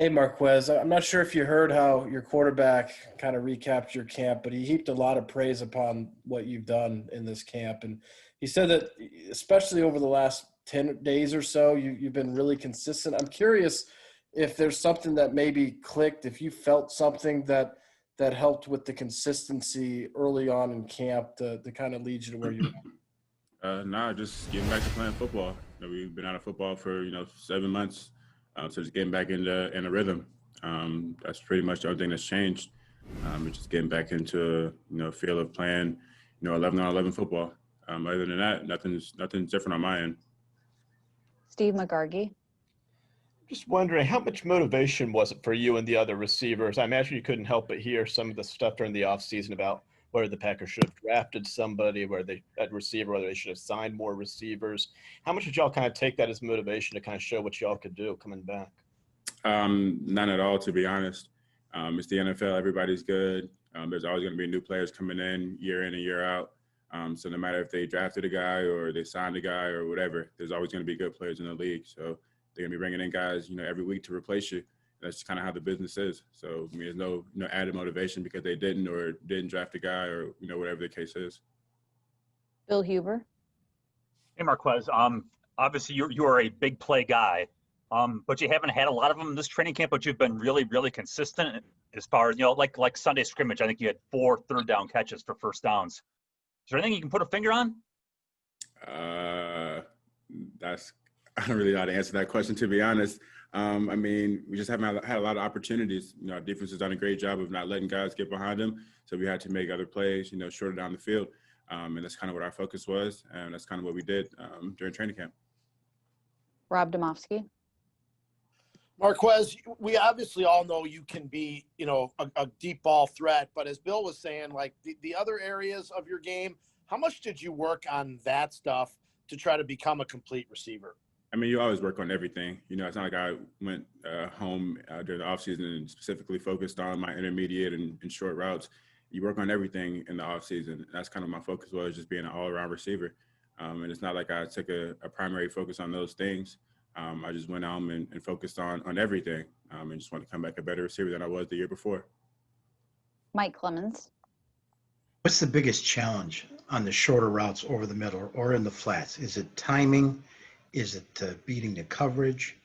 Hey, Marquez, I'm not sure if you heard how your quarterback kind of recapped your camp, but he heaped a lot of praise upon what you've done in this camp. And he said that, especially over the last 10 days or so, you've been really consistent. I'm curious if there's something that maybe clicked, if you felt something that helped with the consistency early on in camp to kind of lead you to where you're at. Nah, just getting back to playing football. We've been out of football for 7 months, so just getting back in a rhythm. That's pretty much the only thing that's changed. It's just getting back into feel of playing 11 on 11 football. Other than that, nothing's different on my end. Steve McGargy. Just wondering, how much motivation was it for you and the other receivers? I imagine you couldn't help but hear some of the stuff during the offseason about whether the Packers should have drafted somebody, whether they had receiver, whether they should have signed more receivers. How much did y'all kind of take that as motivation to kind of show what y'all could do coming back? None at all, to be honest. It's the NFL. Everybody's good. There's always going to be new players coming in and year out. So no matter if they drafted a guy or they signed a guy or whatever, there's always going to be good players in the league. So they're going to be bringing in guys, every week to replace you. That's kind of how the business is. So, there's no added motivation because they didn't draft a guy or, whatever the case is. Bill Huber. Hey, Marquez. Obviously, you are a big play guy, but you haven't had a lot of them in this training camp, but you've been really, really consistent as far as, like Sunday scrimmage. I think you had 4 third-down catches for first downs. Is there anything you can put a finger on? I don't really know how to answer that question, to be honest. We just haven't had a lot of opportunities. Our defense has done a great job of not letting guys get behind them. So we had to make other plays, shorter down the field. And that's kind of what our focus was. And that's kind of what we did during training camp. Rob Domofsky. Marquez, we obviously all know you can be, a deep ball threat. But as Bill was saying, like the other areas of your game, how much did you work on that stuff to try to become a complete receiver? You always work on everything. It's not like I went home during the offseason and specifically focused on my intermediate and short routes. You work on everything in the offseason. That's kind of my focus was just being an all-around receiver. And it's not like I took a primary focus on those things. I just went home and focused on everything and just wanted to come back a better receiver than I was the year before. Mike Clemens. What's the biggest challenge on the shorter routes over the middle or in the flats? Is it timing? Is it beating the coverage?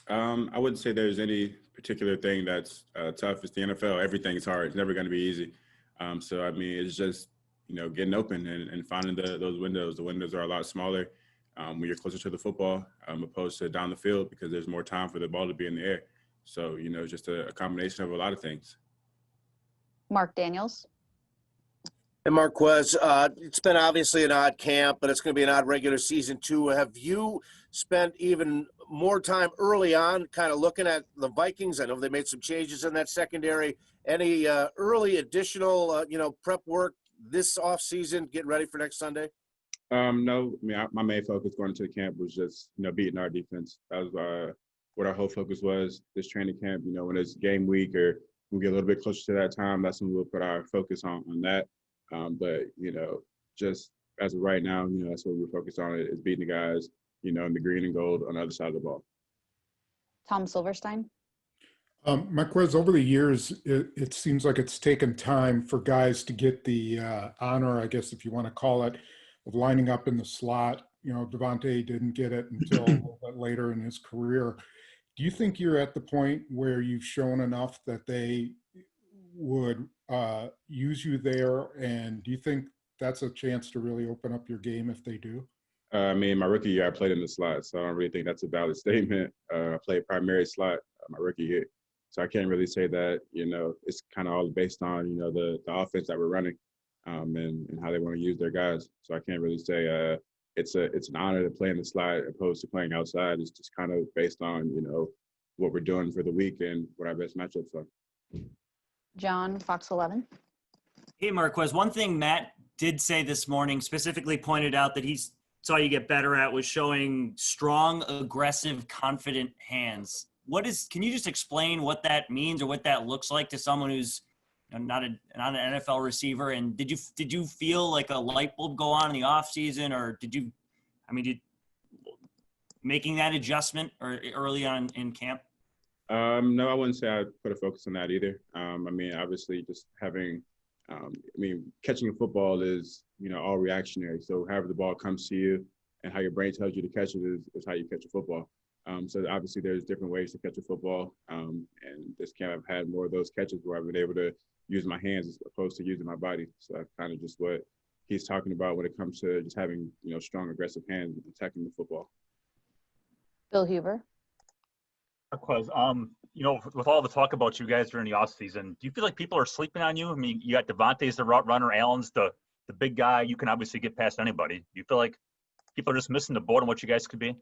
I wouldn't say there's any particular thing that's tough. It's the NFL. Everything's hard. It's never going to be easy. It's just, getting open and finding those windows. The windows are a lot smaller when you're closer to the football opposed to down the field because there's more time for the ball to be in the air. So, just a combination of a lot of things. Mark Daniels. And Marquez, it's been obviously an odd camp, but it's going to be an odd regular season too. Have you spent even more time early on kind of looking at the Vikings? I know they made some changes in that secondary. Any early additional, prep work this offseason, getting ready for next Sunday? No, my main focus going into the camp was just, beating our defense. That was what our whole focus was this training camp. When it's game week or we get a little bit closer to that time, that's when we'll put our focus on that. But just as of right now, that's what we're focused on is beating the guys, in the green and gold on the other side of the ball. Tom Silverstein. Marquez, over the years, it seems like it's taken time for guys to get the honor, I guess, if you want to call it, of lining up in the slot. Devontae didn't get it until a little bit later in his career. Do you think you're at the point where you've shown enough that they would use you there, and do you think that's a chance to really open up your game if they do? My rookie year, I played in the slot, so I don't really think that's a valid statement. I played primary slot my rookie year, so I can't really say that. It's kind of all based on the offense that we're running and how they want to use their guys. So I can't really say it's an honor to play in the slot opposed to playing outside. It's just kind of based on what we're doing for the week and what our best matchups are. John, Fox 11. Hey, Marquez, one thing Matt did say this morning, specifically pointed out that he saw you get better at, was showing strong, aggressive, confident hands. Can you just explain what that means or what that looks like to someone who's not an NFL receiver? And did you feel like a light bulb go on in the offseason, or did making that adjustment or early on in camp? No, I wouldn't say I put a focus on that either. I mean, obviously, just having, catching a football is, all reactionary. So however the ball comes to you and how your brain tells you to catch it is how you catch a football. So obviously, there's different ways to catch a football. And this camp, I've had more of those catches where I've been able to use my hands as opposed to using my body. So that's kind of just what he's talking about when it comes to just having, strong, aggressive hands and attacking the football. Bill Huber. Marquez, with all the talk about you guys during the offseason, do you feel like people are sleeping on you? I mean, you got Devontae's the route runner, Allen's the big guy. You can obviously get past anybody. Do you feel like people are just missing the boat on what you guys could be?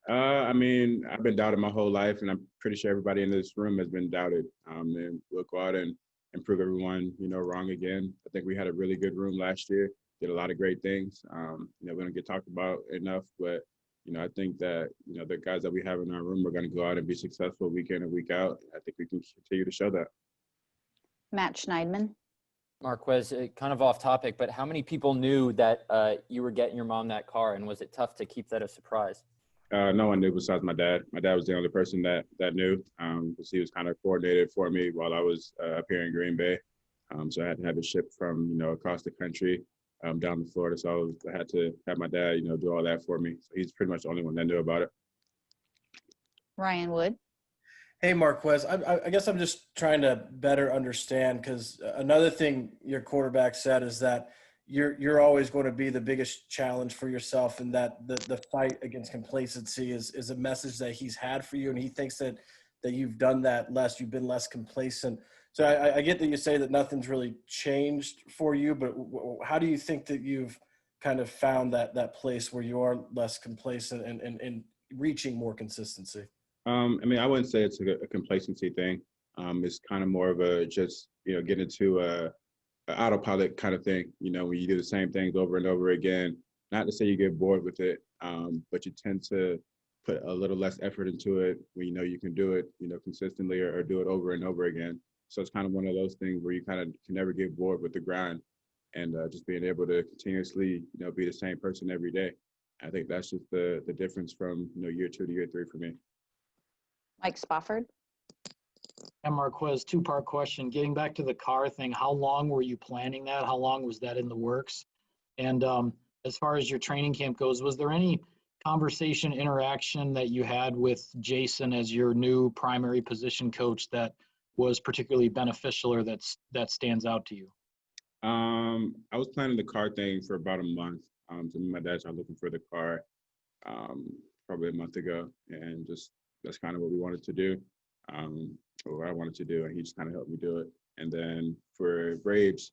I mean, I've been doubted my whole life, and I'm pretty sure everybody in this room has been doubted. And we'll go out and prove everyone, wrong again. I think we had a really good room last year, did a lot of great things. We don't get talked about enough, but, I think that, the guys that we have in our room are going to go out and be successful week in and week out. I think we can continue to show that. Matt Schneidman. Marquez, kind of off topic, but how many people knew that you were getting your mom that car, and was it tough to keep that a surprise? No one knew besides my dad. My dad was the only person that knew, because he was kind of coordinated for me while I was up here in Green Bay. So I had to have it shipped from, across the country down to Florida. So I had to have my dad, do all that for me. So he's pretty much the only one that knew about it. Ryan Wood. Hey, Marquez, I guess I'm just trying to better understand, because another thing your quarterback said is that you're always going to be the biggest challenge for yourself, and that the fight against complacency is a message that he's had for you, and he thinks that you've done that less, you've been less complacent. So I get that you say that nothing's really changed for you, but how do you think that you've kind of found that place where you are less complacent and reaching more consistency? I mean, I wouldn't say it's a complacency thing. It's kind of more of a just, get into an autopilot kind of thing, when you do the same things over and over again. Not to say you get bored with it, but you tend to put a little less effort into it when you can do it, consistently or do it over and over again. So it's kind of one of those things where you kind of can never get bored with the grind, and just being able to continuously, be the same person every day. I think that's just the difference from, year 2 to year 3 for me. Mike Spofford. And Marquez, two-part question. Getting back to the car thing, how long were you planning that? How long was that in the works? And as far as your training camp goes, was there any conversation, interaction that you had with Jason as your new primary position coach that was particularly beneficial or that stands out to you? I was planning the car thing for about a month. So me and my dad started looking for the car probably a month ago, and just that's kind of what we wanted to do, or what I wanted to do, and he just kind of helped me do it. And then for Braves,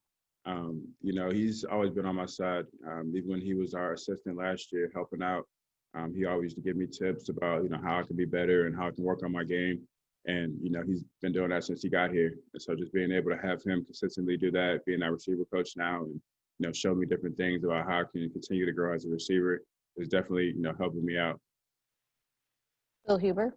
he's always been on my side. Even when he was our assistant last year, helping out, he always used to give me tips about how I can be better and how I can work on my game. And he's been doing that since he got here. And so just being able to have him consistently do that, being our receiver coach now, and show me different things about how I can continue to grow as a receiver is definitely helping me out. Bill Huber.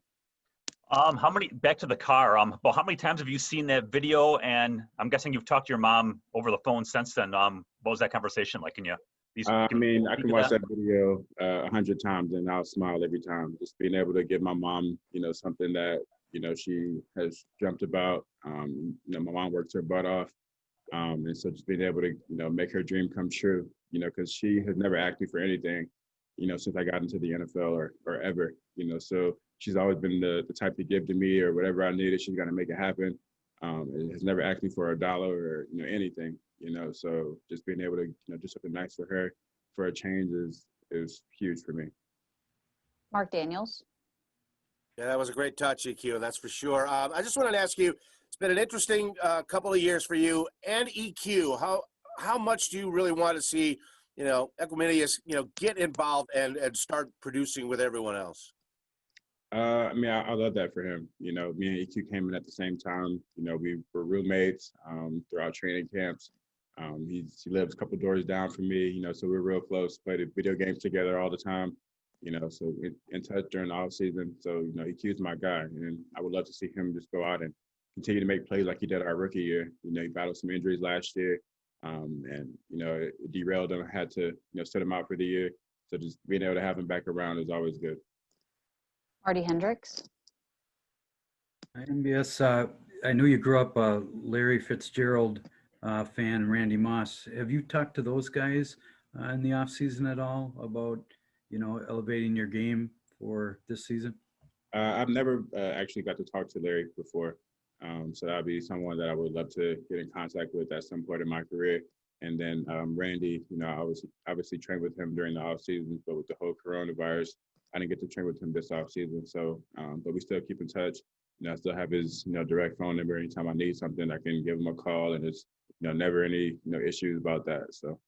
Back to the car, well, how many times have you seen that video? And I'm guessing you've talked to your mom over the phone since then. What was that conversation like? I can watch that video 100 times and I'll smile every time. Just being able to give my mom, something that, she has dreamt about. My mom works her butt off. And so just being able to, make her dream come true, because she has never asked me for anything, since I got into the NFL or ever, so she's always been the type to give to me, or whatever I needed, she's going to make it happen. It has never asked me for $1 or, anything, so just being able to, do something nice for her for a change is huge for me. Mark Daniels. Yeah, that was a great touch, EQ, that's for sure. I just wanted to ask you, it's been an interesting couple of years for you and EQ. How much do you really want to see, Equiminius, get involved and start producing with everyone else? I love that for him. Me and EQ came in at the same time. We were roommates throughout training camps. He lives a couple doors down from me, so we're real close, played video games together all the time, so in touch during the off season. So, EQ's my guy, and I would love to see him just go out and continue to make plays like he did our rookie year. He battled some injuries last year, and, it derailed him. I had to, sit him out for the year. So just being able to have him back around is always good. Marty Hendricks. MBS, I know you grew up a Larry Fitzgerald fan, Randy Moss. Have you talked to those guys in the off season at all about, elevating your game for this season? I've never actually got to talk to Larry before. So that'd be someone that I would love to get in contact with at some point in my career. And then Randy, I was obviously trained with him during the off season, but with the whole coronavirus, I didn't get to train with him this off season. So, but we still keep in touch. I still have his, direct phone number. Anytime I need something, I can give him a call, and it's, never any, issues about that. So.